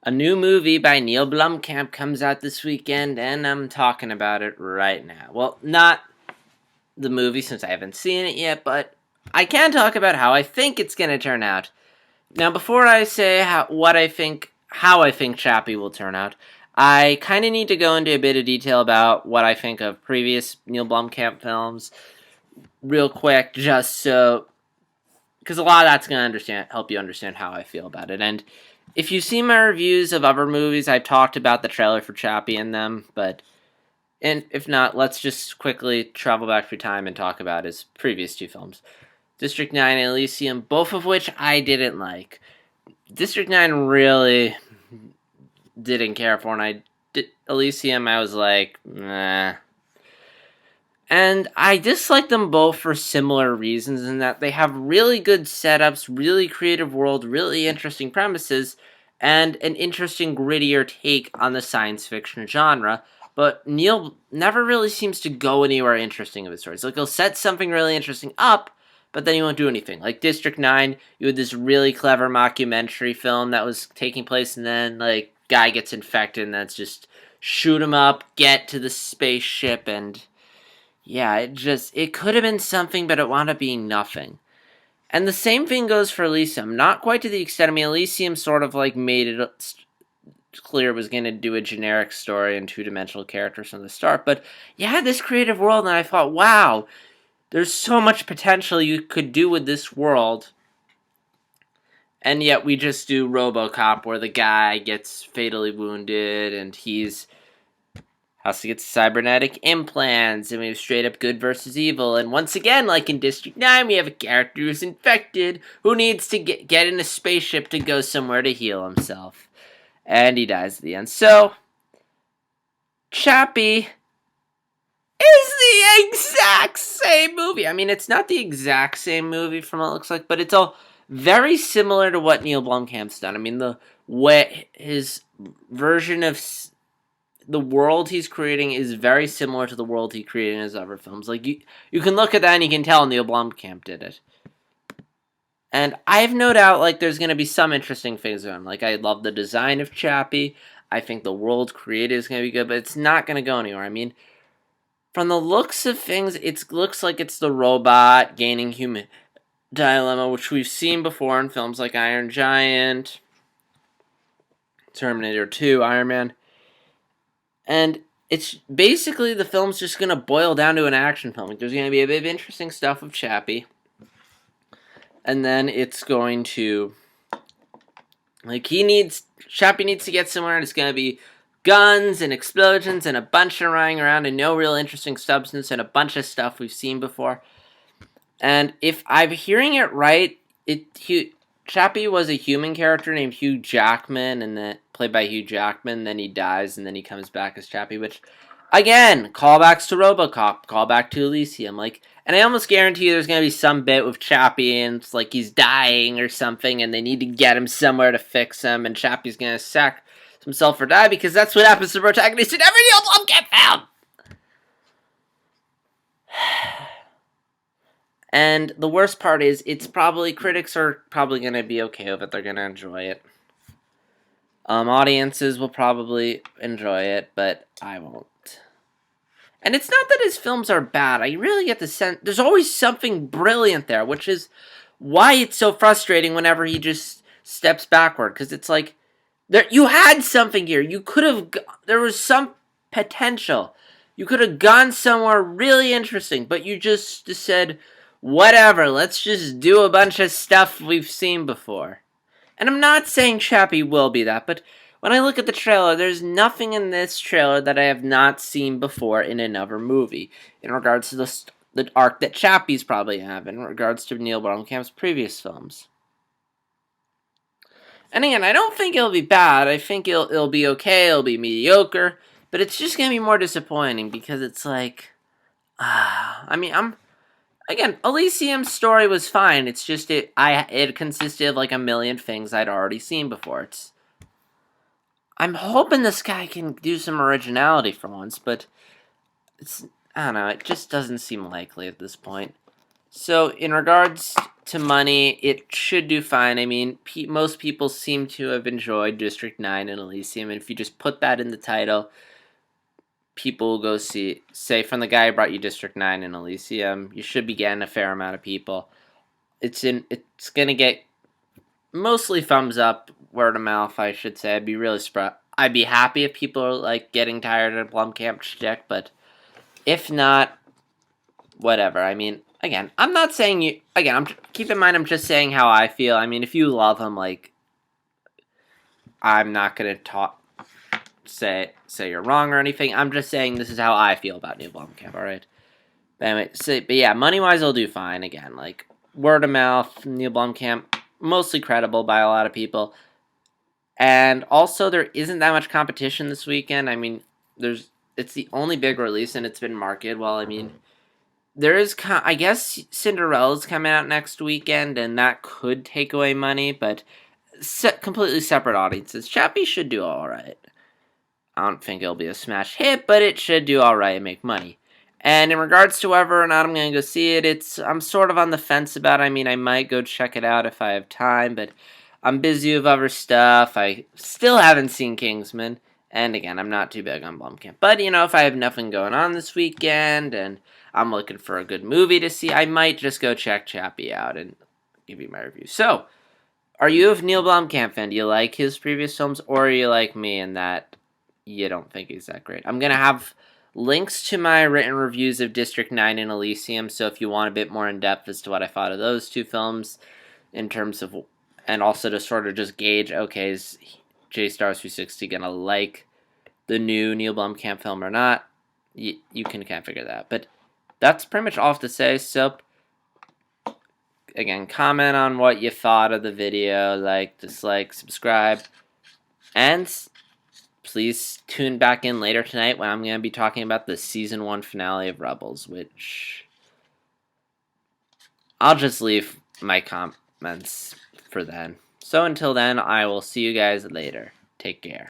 A new movie by Neil Blommkamp comes out this weekend, and I'm talking about it right now. Well, not the movie since I haven't seen it yet, but I can talk about how I think it's going to turn out. Now, before I say how I think Chappie will turn out, I kind of need to go into a bit of detail about what I think of previous Neil Blomkamp films, real quick, just so because a lot of that's going to help you understand how I feel about it. And if you've seen my reviews of other movies, I've talked about the trailer for Chappie in them, and if not, let's just quickly travel back through time and talk about his previous two films. District 9 and Elysium, both of which I didn't like. District 9 really didn't care for, and Elysium, I was like, nah. And I dislike them both for similar reasons, in that they have really good setups, really creative world, really interesting premises, and an interesting, grittier take on the science fiction genre. But Neil never really seems to go anywhere interesting of his stories. Like, he'll set something really interesting up, but then he won't do anything. Like District 9, you had this really clever mockumentary film that was taking place, and then, like, guy gets infected, and that's just shoot him up, get to the spaceship, and yeah, it could have been something, but it wound up being nothing. And the same thing goes for Elysium. Not quite to the extent, I mean, Elysium sort of like made it clear it was going to do a generic story and two-dimensional characters from the start, but you had this creative world, and I thought, wow, there's so much potential you could do with this world, and yet we just do RoboCop, where the guy gets fatally wounded, and he's has to get cybernetic implants, and we have straight up good versus evil. And once again, like in District 9, we have a character who's infected, who needs to get in a spaceship to go somewhere to heal himself. And he dies at the end. So, Chappie is the exact same movie. I mean, it's not the exact same movie from what it looks like, but it's all very similar to what Neil Blomkamp's done. I mean, the way his version of the world he's creating is very similar to the world he created in his other films. Like, you can look at that and you can tell Neil Blomkamp did it. And I have no doubt, like, there's going to be some interesting things around. Like, I love the design of Chappie. I think the world created is going to be good, but it's not going to go anywhere. I mean, from the looks of things, it looks like it's the robot gaining human dilemma, which we've seen before in films like Iron Giant, Terminator 2, Iron Man. And it's basically, the film's just going to boil down to an action film. Like, there's going to be a bit of interesting stuff with Chappie. And then it's going to, like, Chappie needs to get somewhere, and it's going to be guns and explosions and a bunch of running around and no real interesting substance and a bunch of stuff we've seen before. And if I'm hearing it right, Chappie was a human character named Hugh Jackman, and then played by Hugh Jackman. Then he dies, and then he comes back as Chappie. Which, again, callbacks to RoboCop, callback to Elysium. Like, and I almost guarantee you, there's gonna be some bit with Chappie, and it's like he's dying or something, and they need to get him somewhere to fix him, and Chappie's gonna sack himself or die, because that's what happens to the protagonist in every Neil Blomkamp film. And the worst part is, critics are probably going to be okay with it. They're going to enjoy it. Audiences will probably enjoy it, but I won't. And it's not that his films are bad. I really get the sense there's always something brilliant there, which is why it's so frustrating whenever he just steps backward. Because it's like, you had something here. There was some potential. You could have gone somewhere really interesting, but you just said, whatever, let's just do a bunch of stuff we've seen before. And I'm not saying Chappie will be that, but when I look at the trailer, there's nothing in this trailer that I have not seen before in another movie, in regards to the arc that Chappie's probably have, in regards to Neil Blomkamp's previous films. And again, I don't think it'll be bad. I think it'll be okay, it'll be mediocre, but it's just going to be more disappointing, because it's like, again, Elysium's story was fine. It's just it consisted of like a million things I'd already seen before. I'm hoping this guy can do some originality for once, but I don't know. It just doesn't seem likely at this point. So, in regards to money, it should do fine. I mean, most people seem to have enjoyed District 9 and Elysium, and if you just put that in the title, people will go see. Say, from the guy who brought you District 9 and Elysium, you should be getting a fair amount of people. It's going to get mostly thumbs up, word of mouth, I should say. I'd be really surprised. I'd be happy if people are, like, getting tired of Blomkamp's shtick, but if not, whatever. I mean, again, I'm not saying you. Again, keep in mind, I'm just saying how I feel. I mean, if you love him, like, I'm not gonna say you're wrong or anything. I'm just saying this is how I feel about Neil Blommkamp. All right. But anyway, but yeah, money wise, he'll do fine. Again, like word of mouth, Neil Blomkamp, mostly credible by a lot of people. And also, there isn't that much competition this weekend. I mean, it's the only big release, and it's been marketed well. I mean, there is, I guess, Cinderella's coming out next weekend, and that could take away money, but completely separate audiences. Chappie should do all right. I don't think it'll be a smash hit, but it should do all right and make money. And in regards to whether or not I'm going to go see it, I'm sort of on the fence about it. I mean, I might go check it out if I have time, but I'm busy with other stuff. I still haven't seen Kingsman. And again, I'm not too big on Blomkamp. But, if I have nothing going on this weekend and I'm looking for a good movie to see, I might just go check Chappie out and give you my review. So, are you a Neil Blomkamp fan? Do you like his previous films, or are you like me in that you don't think he's that great? I'm going to have links to my written reviews of District 9 and Elysium, so if you want a bit more in-depth as to what I thought of those two films, in terms of, and also to sort of just gauge, okay, is JStar360 going to like the new Neil Blomkamp film or not, you can kind of figure that out. But that's pretty much all I have to say, so again, comment on what you thought of the video, like, dislike, subscribe, and please tune back in later tonight when I'm going to be talking about the Season 1 finale of Rebels, which I'll just leave my comments for then. So until then, I will see you guys later. Take care.